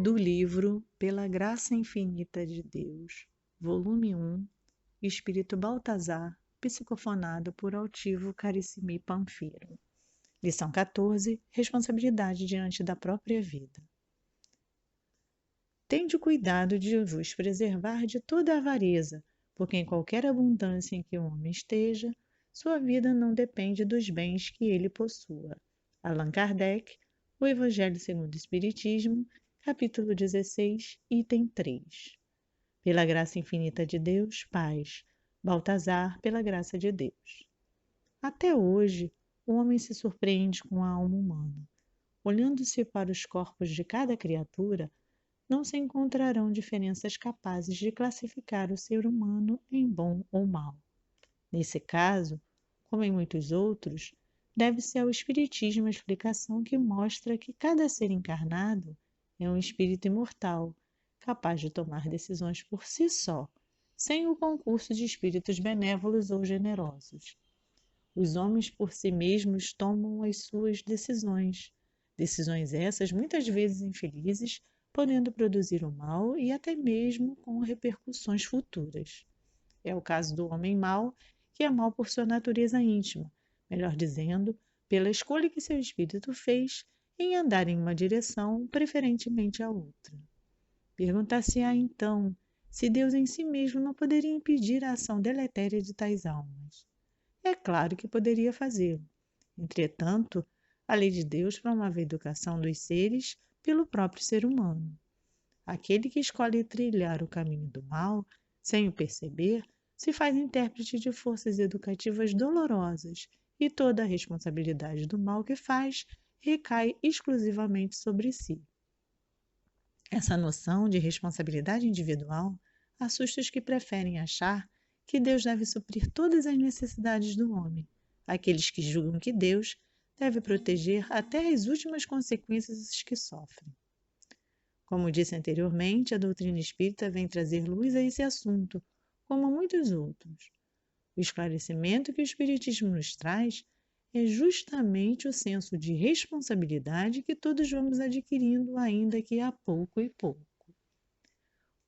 do livro Pela Graça Infinita de Deus, volume 1, Espírito Baltazar, psicofonado por Altivo Carissimi Panfiro. Lição 14, Responsabilidade diante da própria vida. Tende cuidado de vos preservar de toda avareza, porque em qualquer abundância em que o homem esteja, sua vida não depende dos bens que ele possua. Allan Kardec, O Evangelho segundo o Espiritismo, capítulo 16, item 3. Pela graça infinita de Deus, paz. Baltazar, pela graça de Deus. Até hoje, o homem se surpreende com a alma humana. Olhando-se para os corpos de cada criatura, não se encontrarão diferenças capazes de classificar o ser humano em bom ou mau. Nesse caso, como em muitos outros, deve-se ao Espiritismo a explicação que mostra que cada ser encarnado é um espírito imortal, capaz de tomar decisões por si só, sem o concurso de espíritos benévolos ou generosos. Os homens por si mesmos tomam as suas decisões essas muitas vezes infelizes, podendo produzir o mal e até mesmo com repercussões futuras. É o caso do homem mau, que é mau por sua natureza íntima, melhor dizendo, pela escolha que seu espírito fez em andar em uma direção, preferentemente a outra. Perguntar-se-á então se Deus em si mesmo não poderia impedir a ação deletéria de tais almas. É claro que poderia fazê-lo. Entretanto, a lei de Deus promove a educação dos seres pelo próprio ser humano. Aquele que escolhe trilhar o caminho do mal, sem o perceber, se faz intérprete de forças educativas dolorosas e toda a responsabilidade do mal que faz recai exclusivamente sobre si. Essa noção de responsabilidade individual assusta os que preferem achar que Deus deve suprir todas as necessidades do homem, aqueles que julgam que Deus deve proteger até as últimas consequências que sofrem. Como disse anteriormente, a doutrina espírita vem trazer luz a esse assunto, como a muitos outros. O esclarecimento que o Espiritismo nos traz é justamente o senso de responsabilidade que todos vamos adquirindo, ainda que a pouco e pouco.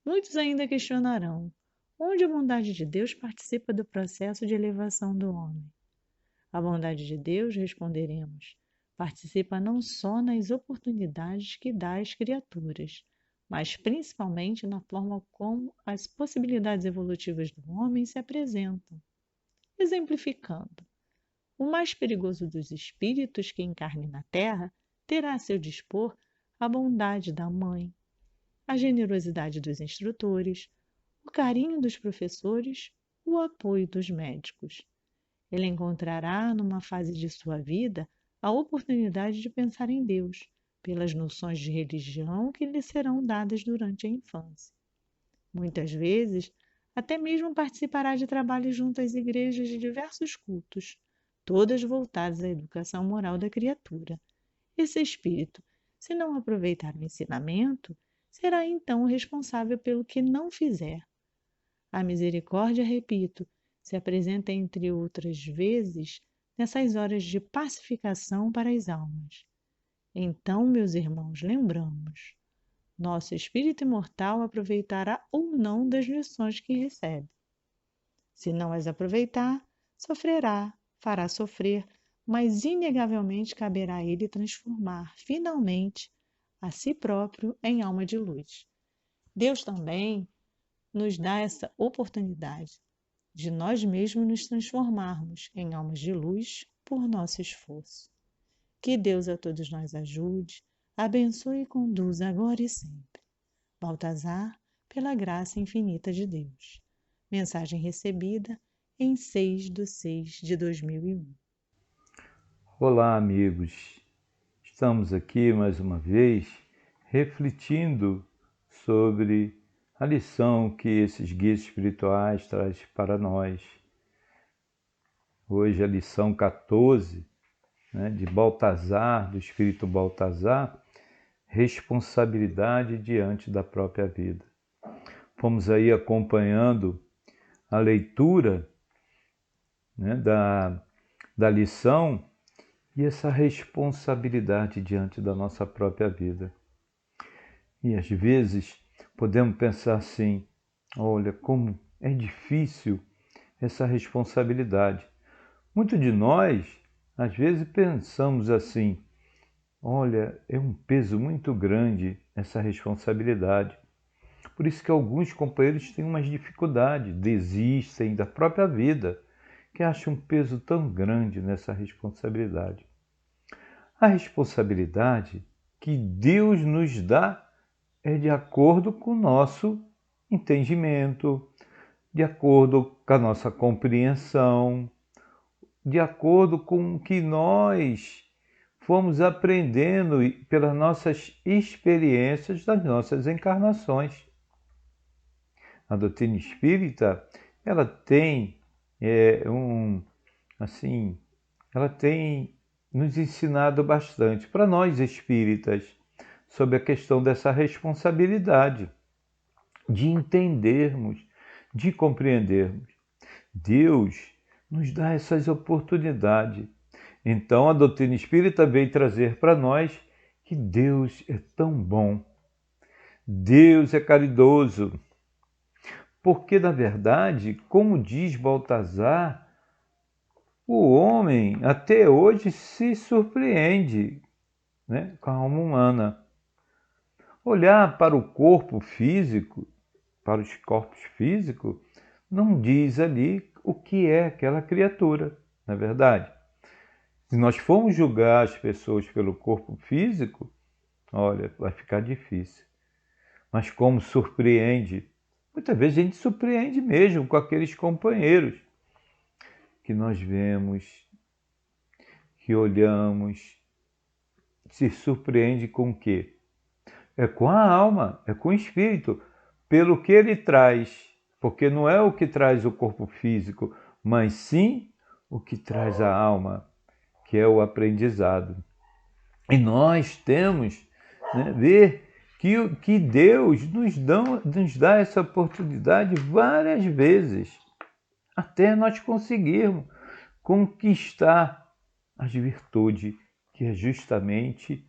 Muitos ainda questionarão onde a bondade de Deus participa do processo de elevação do homem. A bondade de Deus, responderemos, participa não só nas oportunidades que dá às criaturas, mas principalmente na forma como as possibilidades evolutivas do homem se apresentam. Exemplificando, o mais perigoso dos espíritos que encarne na Terra terá a seu dispor a bondade da mãe, a generosidade dos instrutores, o carinho dos professores, o apoio dos médicos. Ele encontrará, numa fase de sua vida, a oportunidade de pensar em Deus, pelas noções de religião que lhe serão dadas durante a infância. Muitas vezes, até mesmo participará de trabalhos junto às igrejas de diversos cultos, todas voltadas à educação moral da criatura. Esse espírito, se não aproveitar o ensinamento, será então o responsável pelo que não fizer. A misericórdia, repito, se apresenta, entre outras vezes, nessas horas de pacificação para as almas. Então, meus irmãos, lembramos, nosso espírito imortal aproveitará ou não das lições que recebe. Se não as aproveitar, sofrerá, fará sofrer, mas inegavelmente caberá a ele transformar, finalmente, a si próprio em alma de luz. Deus também nos dá essa oportunidade de nós mesmos nos transformarmos em almas de luz por nosso esforço. Que Deus a todos nós ajude, abençoe e conduza agora e sempre. Baltazar, pela graça infinita de Deus. Mensagem recebida em 6/6/2001. Olá, amigos. Estamos aqui mais uma vez refletindo sobre a lição que esses guias espirituais trazem para nós. Hoje a lição 14, de Baltazar, do Espírito Baltazar, responsabilidade diante da própria vida. Fomos aí acompanhando a leitura da lição e essa responsabilidade diante da nossa própria vida. E às vezes podemos pensar assim, olha, como é difícil essa responsabilidade. Muitos de nós, às vezes, pensamos assim, olha, é um peso muito grande essa responsabilidade. Por isso que alguns companheiros têm umas dificuldades, desistem da própria vida, que acham um peso tão grande nessa responsabilidade. A responsabilidade que Deus nos dá é de acordo com o nosso entendimento, de acordo com a nossa compreensão, de acordo com o que nós fomos aprendendo pelas nossas experiências das nossas encarnações. A doutrina espírita, ela tem ela tem nos ensinado bastante para nós espíritas sobre a questão dessa responsabilidade de entendermos, de compreendermos. Deus nos dá essas oportunidades. Então a doutrina espírita veio trazer para nós que Deus é tão bom, Deus é caridoso, porque na verdade, como diz Baltazar, o homem até hoje se surpreende, né, com a alma humana. Olhar para o corpo físico, para os corpos físicos, não diz ali o que é aquela criatura, não é verdade? Se nós formos julgar as pessoas pelo corpo físico, olha, vai ficar difícil. Mas como surpreende, muitas vezes a gente surpreende mesmo com aqueles companheiros que nós vemos, que olhamos, se surpreende com o quê? É com a alma, é com o espírito, pelo que ele traz, porque não é o que traz o corpo físico, mas sim o que traz a alma, que é o aprendizado. E nós temos, né, ver que Deus nos dá essa oportunidade várias vezes, até nós conseguirmos conquistar as virtudes, que é justamente,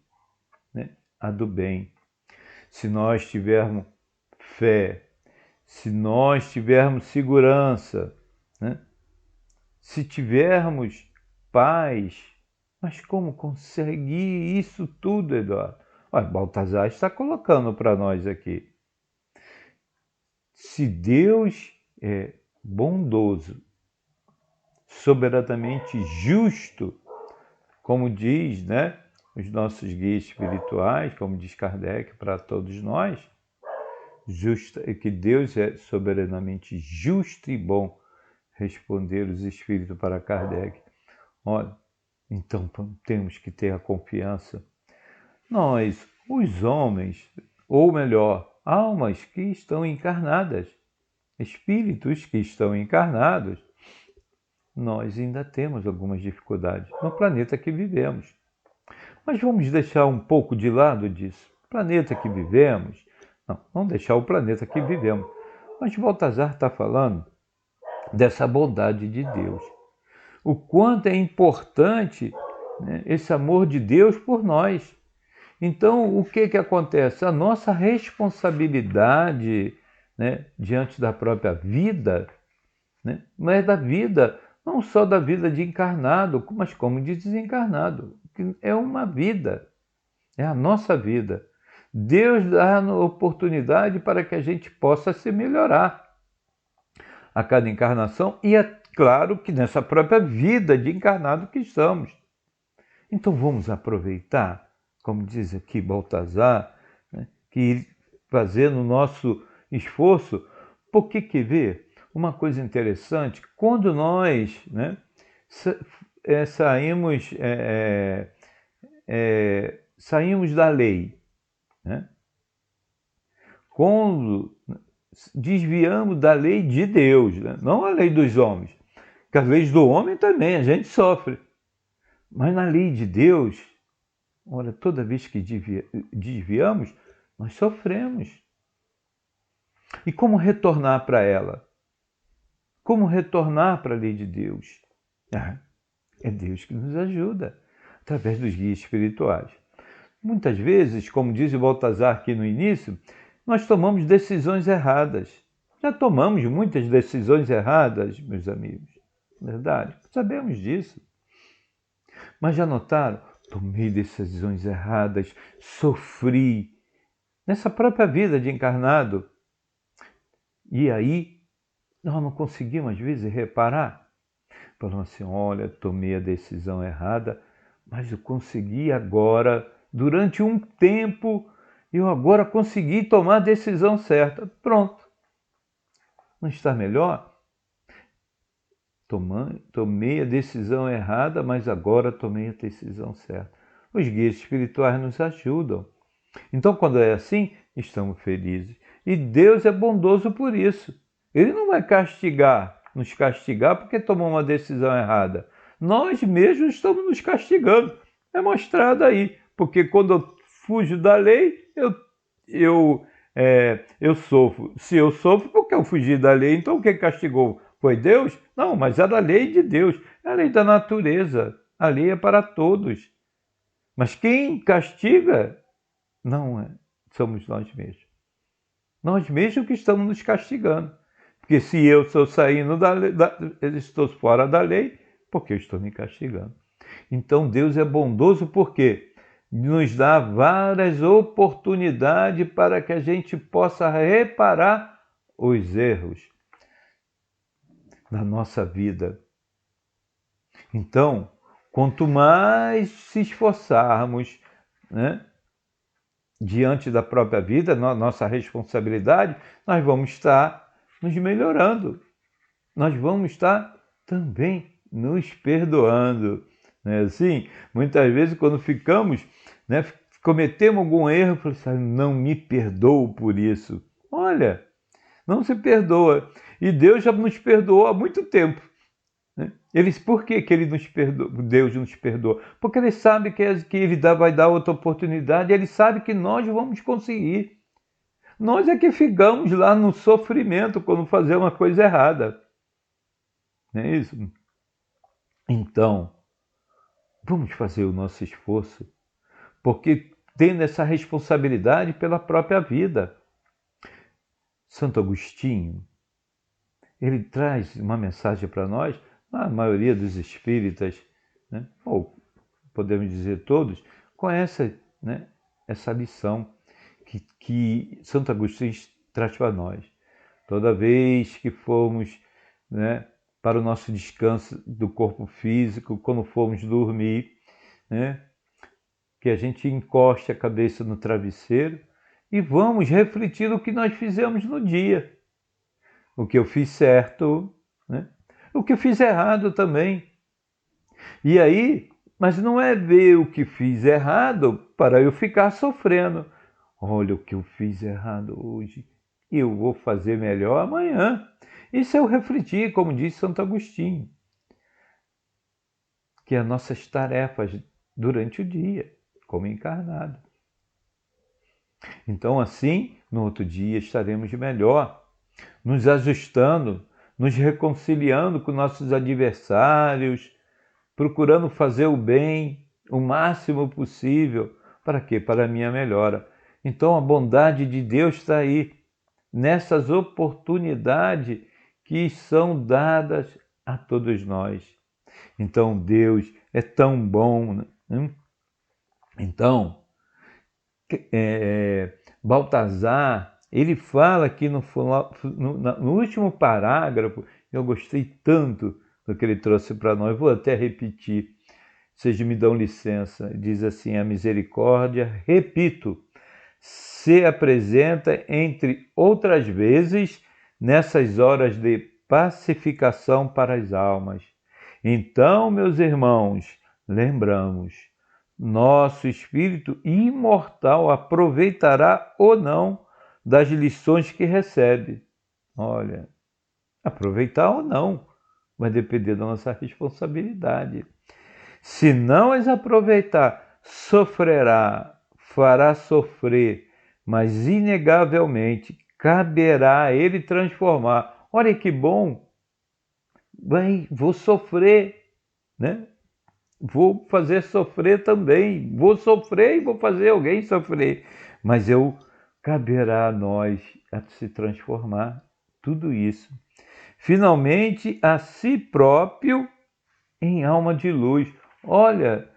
né, a do bem. Se nós tivermos fé, se nós tivermos segurança, né, se tivermos paz, mas como conseguir isso tudo, Eduardo? Olha, Baltazar está colocando para nós aqui. Se Deus é bondoso, soberanamente justo, como diz, né, os nossos guias espirituais, como diz Kardec para todos nós, que Deus é soberanamente justo e bom, responder os espíritos para Kardec. Olha, então temos que ter a confiança. Nós, os homens, ou melhor, almas que estão encarnadas, espíritos que estão encarnados, nós ainda temos algumas dificuldades no planeta que vivemos. Mas vamos deixar um pouco de lado disso. O planeta que vivemos, não, vamos deixar o planeta que vivemos. Mas Baltazar está falando dessa bondade de Deus. O quanto é importante, né, esse amor de Deus por nós. Então, o que acontece? A nossa responsabilidade, né, diante da própria vida, né, mas da vida, não só da vida de encarnado, mas como de desencarnado, que é uma vida, é a nossa vida. Deus dá a oportunidade para que a gente possa se melhorar a cada encarnação e é claro que nessa própria vida de encarnado que estamos. Então vamos aproveitar, como diz aqui Baltazar, né, que fazendo o nosso esforço, porque quer ver uma coisa interessante, quando nós, né, saímos da lei, né, quando desviamos da lei de Deus, né, não a lei dos homens, porque as leis do homem também a gente sofre, mas na lei de Deus, olha, toda vez que desviamos, nós sofremos. E como retornar para ela? Como retornar para a lei de Deus? É Deus que nos ajuda, através dos guias espirituais. Muitas vezes, como diz o Baltazar aqui no início, nós tomamos decisões erradas. Já tomamos muitas decisões erradas, meus amigos. Verdade? Sabemos disso. Mas já notaram? Tomei decisões erradas, sofri nessa própria vida de encarnado. E aí, nós não conseguimos às vezes reparar. Falamos assim, olha, tomei a decisão errada, mas eu consegui agora, durante um tempo, eu agora consegui tomar a decisão certa. Pronto. Não está melhor? Tomei a decisão errada, mas agora tomei a decisão certa. Os guias espirituais nos ajudam. Então, quando é assim, estamos felizes. E Deus é bondoso por isso. Ele não vai nos castigar porque tomamos uma decisão errada. Nós mesmos estamos nos castigando. É mostrado aí. Porque quando eu fujo da lei, eu sofro. Se eu sofro porque eu fugi da lei, então quem castigou? Foi Deus? Não, mas era a lei de Deus. É a lei da natureza. A lei é para todos. Mas quem castiga não somos nós mesmos. Nós mesmos que estamos nos castigando. Porque se eu estou saindo estou fora da lei, porque eu estou me castigando. Então Deus é bondoso porque nos dá várias oportunidades para que a gente possa reparar os erros da nossa vida. Então, quanto mais se esforçarmos, né, diante da própria vida, nossa responsabilidade, nós vamos estar nos melhorando. Nós vamos estar também nos perdoando. Não é assim? Muitas vezes, quando ficamos, né, cometemos algum erro, falamos assim, não me perdoo por isso. Olha, não se perdoa. E Deus já nos perdoou há muito tempo. Por que ele nos perdoa? Deus nos perdoa? Porque ele sabe que ele vai dar outra oportunidade, ele sabe que nós vamos conseguir. Nós é que ficamos lá no sofrimento quando fazemos uma coisa errada. Não é isso? Então, vamos fazer o nosso esforço, porque tendo essa responsabilidade pela própria vida. Santo Agostinho, ele traz uma mensagem para nós, a maioria dos espíritas, né, ou podemos dizer todos, conhece, né, essa lição que Santo Agostinho traz para nós. Toda vez que formos, né, para o nosso descanso do corpo físico, quando formos dormir, né, que a gente encoste a cabeça no travesseiro e vamos refletir o que nós fizemos no dia. O que eu fiz certo, né? O que eu fiz errado também. E aí, mas não é ver o que fiz errado para eu ficar sofrendo. Olha o que eu fiz errado hoje, eu vou fazer melhor amanhã. Isso é o refletir, como diz Santo Agostinho, que as nossas tarefas durante o dia, como encarnado. Então, assim, no outro dia estaremos melhor, nos ajustando, nos reconciliando com nossos adversários, procurando fazer o bem o máximo possível. Para quê? Para a minha melhora. Então, a bondade de Deus está aí, nessas oportunidades que são dadas a todos nós. Então, Deus é tão bom, né? Então, Baltazar, ele fala aqui no último parágrafo, eu gostei tanto do que ele trouxe para nós, vou até repetir, vocês me dão licença, diz assim, a misericórdia, repito, se apresenta entre outras vezes nessas horas de pacificação para as almas. Então, meus irmãos, lembramos, nosso espírito imortal aproveitará ou não das lições que recebe. Olha, aproveitar ou não, vai depender da nossa responsabilidade. Se não as aproveitar, sofrerá, fará sofrer, mas inegavelmente caberá a ele transformar. Olha que bom, vou sofrer, né? vou fazer sofrer também, vou sofrer e vou fazer alguém sofrer, mas caberá a nós a se transformar tudo isso, finalmente a si próprio em alma de luz. Olha,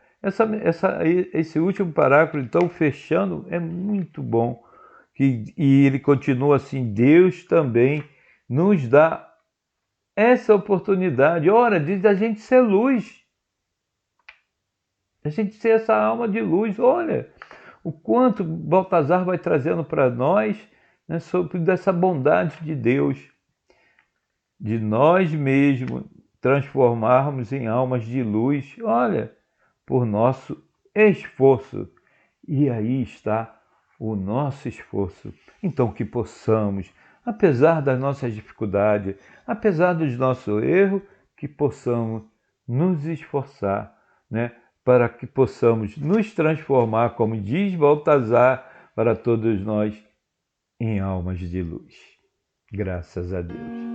esse último parágrafo, então, fechando, é muito bom. E ele continua assim: Deus também nos dá essa oportunidade, ora, diz a gente ser luz, a gente ser essa alma de luz. Olha, o quanto Baltazar vai trazendo para nós, né, sobre dessa bondade de Deus, de nós mesmos transformarmos em almas de luz, olha, por nosso esforço. E aí está o nosso esforço. Então, que possamos, apesar das nossas dificuldades, apesar dos nossos erros, que possamos nos esforçar, né, para que possamos nos transformar, como diz Baltazar, para todos nós, em almas de luz. Graças a Deus.